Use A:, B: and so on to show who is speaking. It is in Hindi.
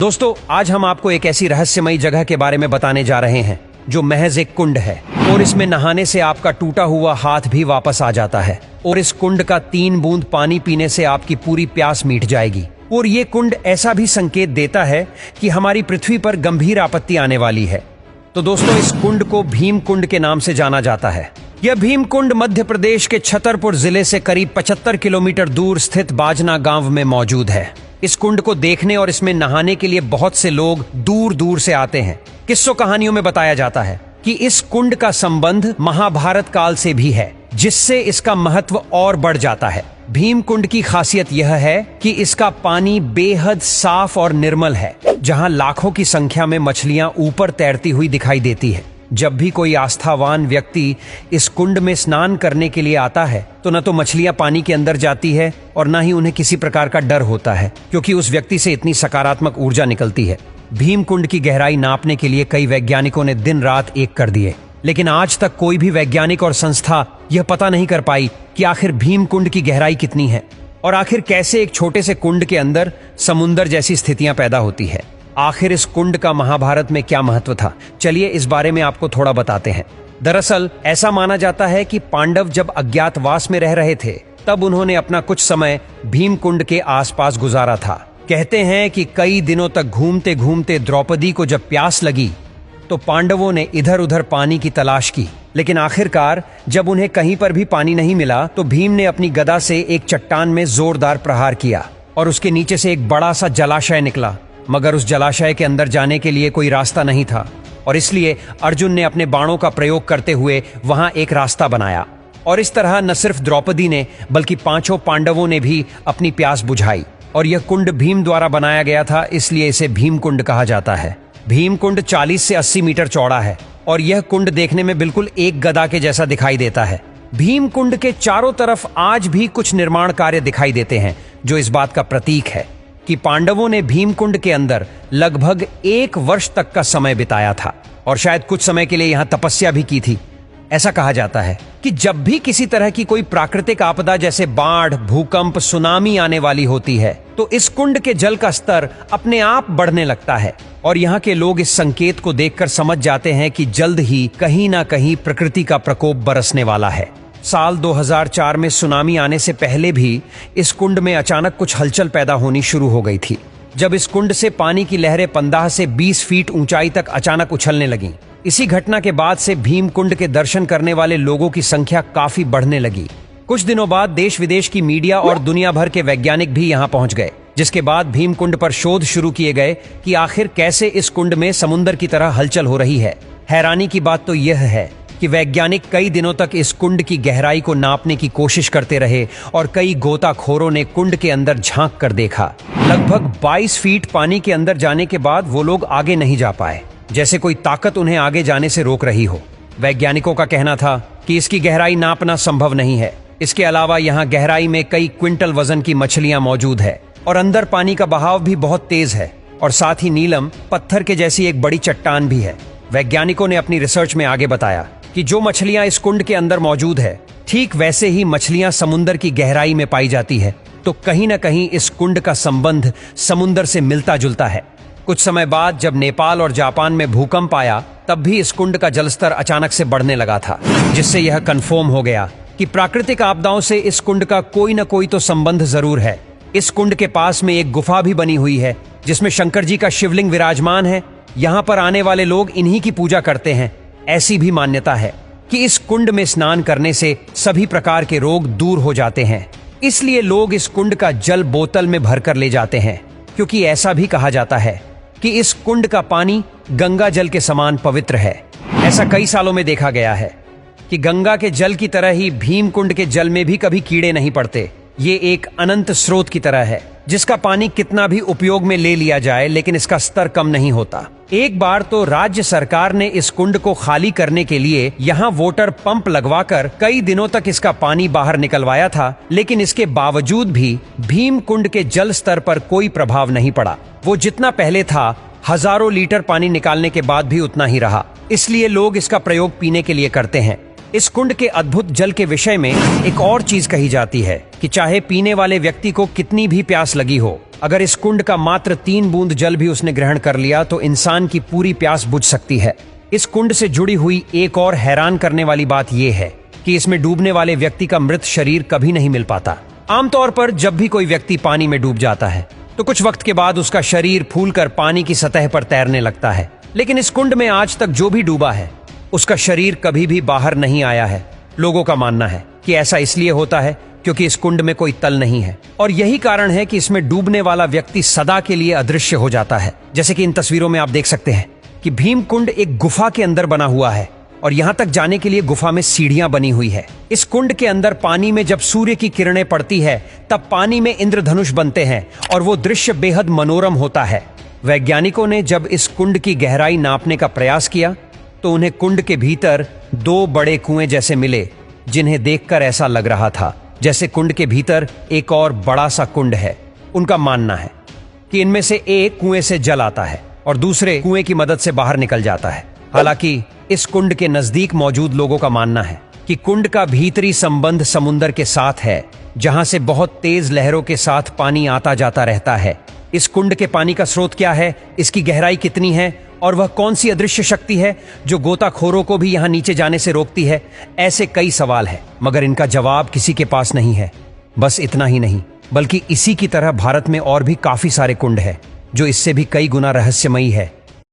A: दोस्तों, आज हम आपको एक ऐसी रहस्यमयी जगह के बारे में बताने जा रहे हैं जो महज एक कुंड है और इसमें नहाने से आपका टूटा हुआ हाथ भी वापस आ जाता है और इस कुंड का 3 बूंद पानी पीने से आपकी पूरी प्यास मिट जाएगी। और ये कुंड ऐसा भी संकेत देता है कि हमारी पृथ्वी पर गंभीर आपत्ति आने वाली है। तो दोस्तों, इस कुंड को भीम कुंड के नाम से जाना जाता है। यह भीम कुंड मध्य प्रदेश के छतरपुर जिले से करीब 75 किलोमीटर दूर स्थित बाजना गांव में मौजूद है। इस कुंड को देखने और इसमें नहाने के लिए बहुत से लोग दूर दूर से आते हैं। किस्सों कहानियों में बताया जाता है कि इस कुंड का संबंध महाभारत काल से भी है, जिससे इसका महत्व और बढ़ जाता है। भीम कुंड की खासियत यह है कि इसका पानी बेहद साफ और निर्मल है, जहां लाखों की संख्या में मछलियां ऊपर तैरती हुई दिखाई देती है। जब भी कोई आस्थावान व्यक्ति इस कुंड में स्नान करने के लिए आता है तो न तो मछलियां पानी के अंदर जाती है और न ही उन्हें किसी प्रकार का डर होता है, क्योंकि उस व्यक्ति से इतनी सकारात्मक ऊर्जा निकलती है। भीम कुंड की गहराई नापने के लिए कई वैज्ञानिकों ने दिन रात एक कर दिए, लेकिन आज तक कोई भी वैज्ञानिक और संस्था यह पता नहीं कर पाई कि आखिर भीम कुंड की गहराई कितनी है और आखिर कैसे एक छोटे से कुंड के अंदर समुंदर जैसी स्थितियां पैदा होती है। आखिर इस कुंड का महाभारत में क्या महत्व था, चलिए इस बारे में आपको थोड़ा बताते हैं। दरअसल ऐसा माना जाता है कि पांडव जब अज्ञातवास में रह रहे थे तब उन्होंने अपना कुछ समय भीम कुंड के आसपास गुजारा था। कहते हैं कि कई दिनों तक घूमते घूमते द्रौपदी को जब प्यास लगी तो पांडवों ने इधर उधर पानी की तलाश की, लेकिन आखिरकार जब उन्हें कहीं पर भी पानी नहीं मिला तो भीम ने अपनी गदा से एक चट्टान में जोरदार प्रहार किया और उसके नीचे से एक बड़ा सा जलाशय निकला। मगर उस जलाशय के अंदर जाने के लिए कोई रास्ता नहीं था और इसलिए अर्जुन ने अपने बाणों का प्रयोग करते हुए वहां एक रास्ता बनाया और इस तरह न सिर्फ द्रौपदी ने बल्कि 5 पांडवों ने भी अपनी प्यास बुझाई। और यह कुंड भीम द्वारा बनाया गया था, इसलिए इसे भीम कुंड कहा जाता है। भीम कुंड 40 से 80 मीटर चौड़ा है और यह कुंड देखने में बिल्कुल एक गदा के जैसा दिखाई देता है। भीम कुंड के चारों तरफ आज भी कुछ निर्माण कार्य दिखाई देते हैं, जो इस बात का प्रतीक है कि पांडवों ने भीम कुंड के अंदर लगभग 1 वर्ष तक का समय बिताया था और शायद कुछ समय के लिए यहां तपस्या भी की थी। ऐसा कहा जाता है कि जब भी किसी तरह की कोई प्राकृतिक आपदा जैसे बाढ़, भूकंप, सुनामी आने वाली होती है तो इस कुंड के जल का स्तर अपने आप बढ़ने लगता है और यहाँ के लोग इस संकेत को देखकर समझ जाते हैं कि जल्द ही कहीं ना कहीं प्रकृति का प्रकोप बरसने वाला है। साल 2004 में सुनामी आने से पहले भी इस कुंड में अचानक कुछ हलचल पैदा होनी शुरू हो गई थी, जब इस कुंड से पानी की लहरें 15 से 20 फीट ऊंचाई तक अचानक उछलने लगीं। इसी घटना के बाद से भीम कुंड के दर्शन करने वाले लोगों की संख्या काफी बढ़ने लगी। कुछ दिनों बाद देश विदेश की मीडिया और दुनिया भर के वैज्ञानिक भी यहाँ पहुंच गए, जिसके बाद भीम कुंड पर शोध शुरू किए गए कि आखिर कैसे इस कुंड में समुद्र की तरह हलचल हो रही है। हैरानी की बात तो यह है कि वैज्ञानिक कई दिनों तक इस कुंड की गहराई को नापने की कोशिश करते रहे और कई गोताखोरों ने कुंड के अंदर झांक कर देखा। लगभग 22 फीट पानी के अंदर जाने के बाद वो लोग आगे नहीं जा पाए, जैसे कोई ताकत उन्हें आगे जाने से रोक रही हो। वैज्ञानिकों का कहना था कि इसकी गहराई नापना संभव नहीं है। इसके अलावा यहाँ गहराई में कई क्विंटल वजन की मछलियां मौजूद है और अंदर पानी का बहाव भी बहुत तेज है और साथ ही नीलम पत्थर के जैसी एक बड़ी चट्टान भी है। वैज्ञानिकों ने अपनी रिसर्च में आगे बताया कि जो मछलियां इस कुंड के अंदर मौजूद है, ठीक वैसे ही मछलियां समुंदर की गहराई में पाई जाती है। तो कहीं ना कहीं इस कुंड का संबंध समुंदर से मिलता जुलता है। कुछ समय बाद जब नेपाल और जापान में भूकंप आया तब भी इस कुंड का जलस्तर अचानक से बढ़ने लगा था, जिससे यह कंफर्म हो गया कि प्राकृतिक आपदाओं से इस कुंड का कोई न कोई तो संबंध जरूर है। इस कुंड के पास में एक गुफा भी बनी हुई है जिसमें शंकर जी का शिवलिंग विराजमान है। यहाँ पर आने वाले लोग इन्हीं की पूजा करते हैं। ऐसी भी मान्यता है कि इस कुंड में स्नान करने से सभी प्रकार के रोग दूर हो जाते हैं, इसलिए लोग इस कुंड का जल बोतल में भरकर ले जाते हैं, क्योंकि ऐसा भी कहा जाता है कि इस कुंड का पानी गंगा जल के समान पवित्र है। ऐसा कई सालों में देखा गया है कि गंगा के जल की तरह ही भीम कुंड के जल में भी कभी कीड़े नहीं पड़ते। ये एक अनंत स्रोत की तरह है जिसका पानी कितना भी उपयोग में ले लिया जाए, लेकिन इसका स्तर कम नहीं होता। एक बार तो राज्य सरकार ने इस कुंड को खाली करने के लिए यहाँ वाटर पंप लगवाकर कई दिनों तक इसका पानी बाहर निकलवाया था, लेकिन इसके बावजूद भी भीम कुंड के जल स्तर पर कोई प्रभाव नहीं पड़ा। वो जितना पहले था, हजारों लीटर पानी निकालने के बाद भी उतना ही रहा। इसलिए लोग इसका प्रयोग पीने के लिए करते हैं। इस कुंड के अद्भुत जल के विषय में एक और चीज कही जाती है कि चाहे पीने वाले व्यक्ति को कितनी भी प्यास लगी हो, अगर इस कुंड का मात्र 3 बूंद जल भी उसने ग्रहण कर लिया तो इंसान की पूरी प्यास बुझ सकती है। इस कुंड से जुड़ी हुई एक और हैरान करने वाली बात यह है कि इसमें डूबने वाले व्यक्ति का मृत शरीर कभी नहीं मिल पाता। आमतौर पर जब भी कोई व्यक्ति पानी में डूब जाता है तो कुछ वक्त के बाद उसका शरीर फूलकर पानी की सतह पर तैरने लगता है, लेकिन इस कुंड में आज तक जो भी डूबा है उसका शरीर कभी भी बाहर नहीं आया है। लोगों का मानना है कि ऐसा इसलिए होता है क्योंकि इस कुंड में कोई तल नहीं है और यही कारण है कि इसमें डूबने वाला व्यक्ति सदा के लिए अदृश्य हो जाता है। जैसे कि इन तस्वीरों में आप देख सकते हैं कि भीम कुंड एक गुफा के अंदर बना हुआ है और यहाँ तक जाने के लिए गुफा में सीढ़ियां बनी हुई है। इस कुंड के अंदर पानी में जब सूर्य की किरणें पड़ती है तब पानी में इंद्रधनुष बनते हैं और वो दृश्य बेहद मनोरम होता है। वैज्ञानिकों ने जब इस कुंड की गहराई नापने का प्रयास किया तो उन्हें कुंड के भीतर 2 बड़े कुएं जैसे मिले, जिन्हें देखकर ऐसा लग रहा था जैसे कुंड के भीतर एक और बड़ा सा कुंड है। उनका मानना है कि इनमें से एक कुएं से जल आता है और दूसरे कुएं की मदद से बाहर निकल जाता है। हालांकि इस कुंड के नजदीक मौजूद लोगों का मानना है कि कुंड का भीतरी संबंध समुद्र के साथ है, जहां से बहुत तेज लहरों के साथ पानी आता जाता रहता है। इस कुंड के पानी का स्रोत क्या है, इसकी गहराई कितनी है और वह कौन सी अदृश्य शक्ति है जो गोताखोरों को भी यहां नीचे जाने से रोकती है, ऐसे कई सवाल हैं, मगर इनका जवाब किसी के पास नहीं है। बस इतना ही नहीं, बल्कि इसी की तरह भारत में और भी काफी सारे कुंड हैं जो इससे भी कई गुना रहस्यमयी है।